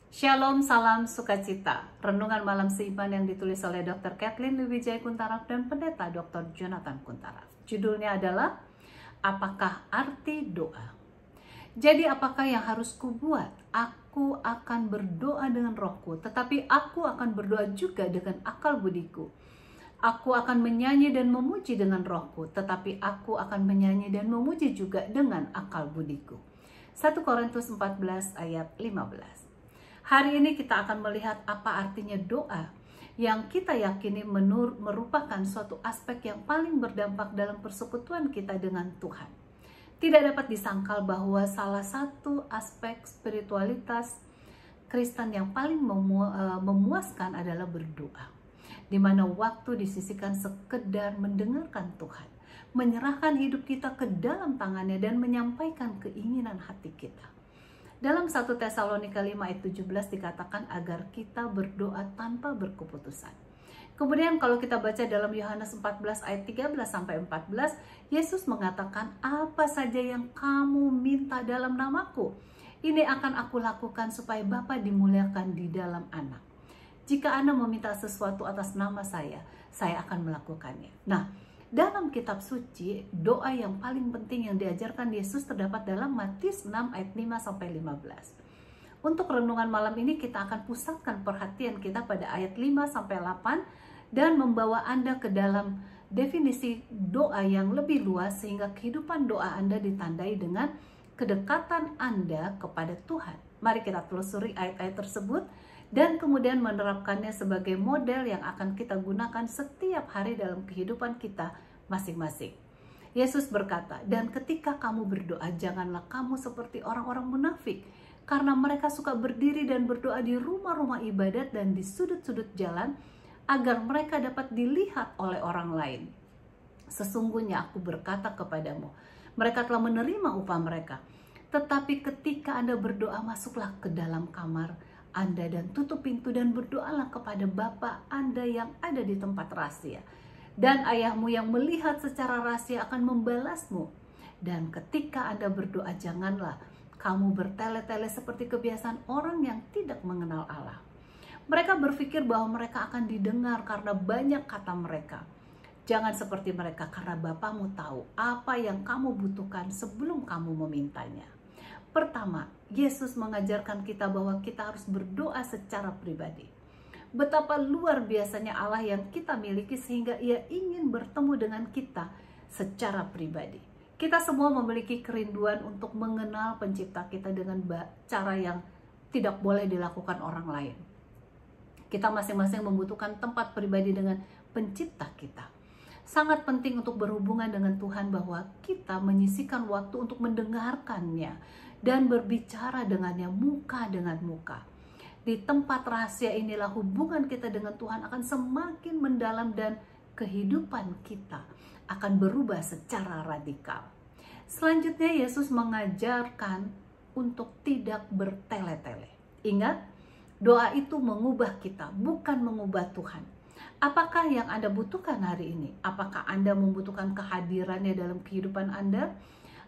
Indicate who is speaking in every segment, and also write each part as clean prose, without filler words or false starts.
Speaker 1: Shalom, salam sukacita. Renungan malam seiman yang ditulis oleh Dr. Kathleen Wijaya Kuntaraf dan Pendeta Dr. Jonathan Kuntaraf. Judulnya adalah Apakah Arti Doa? Jadi apakah yang harus kubuat? Aku akan berdoa dengan rohku, tetapi aku akan berdoa juga dengan akal budiku. Aku akan menyanyi dan memuji dengan rohku, tetapi aku akan menyanyi dan memuji juga dengan akal budiku. 1 Korintus 14 ayat 15. Hari ini kita akan melihat apa artinya doa yang kita yakini merupakan suatu aspek yang paling berdampak dalam persekutuan kita dengan Tuhan. Tidak dapat disangkal bahwa salah satu aspek spiritualitas Kristen yang paling memuaskan adalah berdoa, di mana waktu disisihkan sekedar mendengarkan Tuhan, menyerahkan hidup kita ke dalam tangannya dan menyampaikan keinginan hati kita. Dalam 1 Tesalonika 5 ayat 17 dikatakan agar kita berdoa tanpa berkeputusan. Kemudian kalau kita baca dalam Yohanes 14 ayat 13 sampai 14, Yesus mengatakan, apa saja yang kamu minta dalam namaku, ini akan aku lakukan supaya Bapa dimuliakan di dalam Anak. Jika Anda meminta sesuatu atas nama saya akan melakukannya. Nah, dalam kitab suci, doa yang paling penting yang diajarkan Yesus terdapat dalam Matius 6 ayat 5 sampai 15. Untuk renungan malam ini kita akan pusatkan perhatian kita pada ayat 5 sampai 8 dan membawa Anda ke dalam definisi doa yang lebih luas sehingga kehidupan doa Anda ditandai dengan kedekatan Anda kepada Tuhan. Mari kita telusuri ayat-ayat tersebut dan kemudian menerapkannya sebagai model yang akan kita gunakan setiap hari dalam kehidupan kita masing-masing. Yesus berkata, dan ketika kamu berdoa, janganlah kamu seperti orang-orang munafik, karena mereka suka berdiri dan berdoa di rumah-rumah ibadat dan di sudut-sudut jalan, agar mereka dapat dilihat oleh orang lain. Sesungguhnya aku berkata kepadamu, mereka telah menerima upah mereka. Tetapi ketika Anda berdoa, masuklah ke dalam kamar Anda dan tutup pintu dan berdoalah kepada Bapa Anda yang ada di tempat rahasia. Dan ayahmu yang melihat secara rahasia akan membalasmu. Dan ketika Anda berdoa, janganlah kamu bertele-tele seperti kebiasaan orang yang tidak mengenal Allah. Mereka berpikir bahwa mereka akan didengar karena banyak kata mereka. Jangan seperti mereka, karena Bapamu tahu apa yang kamu butuhkan sebelum kamu memintanya. Pertama, Yesus mengajarkan kita bahwa kita harus berdoa secara pribadi. Betapa luar biasanya Allah yang kita miliki sehingga Ia ingin bertemu dengan kita secara pribadi. Kita semua memiliki kerinduan untuk mengenal pencipta kita dengan cara yang tidak boleh dilakukan orang lain. Kita masing-masing membutuhkan tempat pribadi dengan pencipta kita. Sangat penting untuk berhubungan dengan Tuhan bahwa kita menyisihkan waktu untuk mendengarkannya dan berbicara dengannya muka dengan muka. Di tempat rahasia inilah hubungan kita dengan Tuhan akan semakin mendalam dan kehidupan kita akan berubah secara radikal. Selanjutnya Yesus mengajarkan untuk tidak bertele-tele. Ingat, doa itu mengubah kita, bukan mengubah Tuhan. Apakah yang Anda butuhkan hari ini? Apakah Anda membutuhkan kehadirannya dalam kehidupan Anda?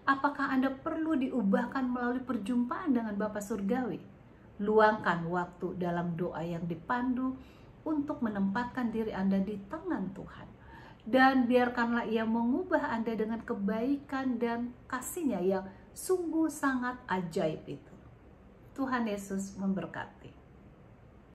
Speaker 1: Apakah Anda perlu diubahkan melalui perjumpaan dengan Bapa Surgawi? Luangkan waktu dalam doa yang dipandu untuk menempatkan diri Anda di tangan Tuhan. Dan biarkanlah Ia mengubah Anda dengan kebaikan dan kasih-Nya yang sungguh sangat ajaib itu. Tuhan Yesus memberkati.